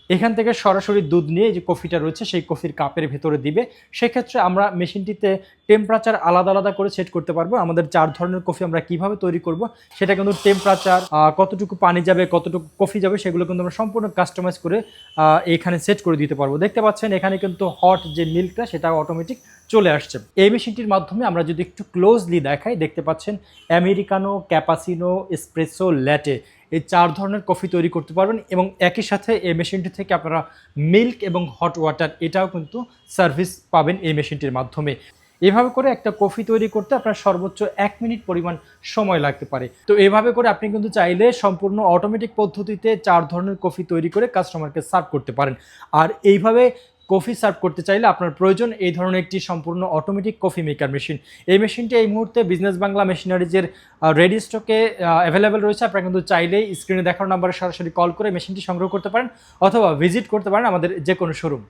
এখান থেকে সরাসরি দুধ নিয়ে যে কফিটা রয়েছে সেই কফির কাপের ভেতরে দিবে। সেক্ষেত্রে আমরা মেশিনটিতে টেম্পারেচার আলাদা আলাদা করে সেট করতে পারবো। আমাদের 4 ধরনের কফি আমরা কিভাবে তৈরি করব সেটা কিন্তু টেম্পারেচার, কতটুকু পানি যাবে, কতটুকু কফি যাবে সেগুলো কিন্তু আমরা সম্পূর্ণ কাস্টমাইজ করে এখানে সেট করে দিতে পারবো। দেখতে পাচ্ছেন এখানে কিন্তু হট যে মিল্কটা সেটা অটোমেটিক চলে আসছে। এই মেশিনটির মাধ্যমে আমরা যদি একটু ক্লোজলি দেখাই, দেখতে পাচ্ছেন আমেরিকানো, ক্যাপাসিনো, এসপ্রেসো, ল্যাটে এই 4 ধরনের কফি তৈরি করতে পারবেন এবং একই সাথে এই মেশিনটি থেকে আপনারা মিল্ক এবং হট ওয়াটার এটাও কিন্তু সার্ভিস পাবেন এই মেশিনটির মাধ্যমে। এভাবে করে একটা কফি তৈরি করতে আপনার সর্বোচ্চ 1 মিনিট পরিমাণ সময় লাগতে পারে। তো এভাবে করে আপনি কিন্তু চাইলে সম্পূর্ণ অটোমেটিক পদ্ধতিতে 4 ধরনের কফি তৈরি করে কাস্টমারকে সার্ভ করতে পারেন। আর এইভাবে কফি সার্ভ করতে চাইলে আপনার প্রয়োজন এই ধরনের একটি সম্পূর্ণ অটোমেটিক কফি মেকার মেশিন। এই মেশিনটি এই মুহূর্তে বিজনেস বাংলা মেশিনারিজের রেডি স্টকে অ্যাভেলেবেল রয়েছে। আপনারা কিন্তু চাইলেই স্ক্রিনে দেখানো নাম্বারে সরাসরি কল করে মেশিনটি সংগ্রহ করতে পারেন অথবা ভিজিট করতে পারেন আমাদের যে কোনো শোরুম।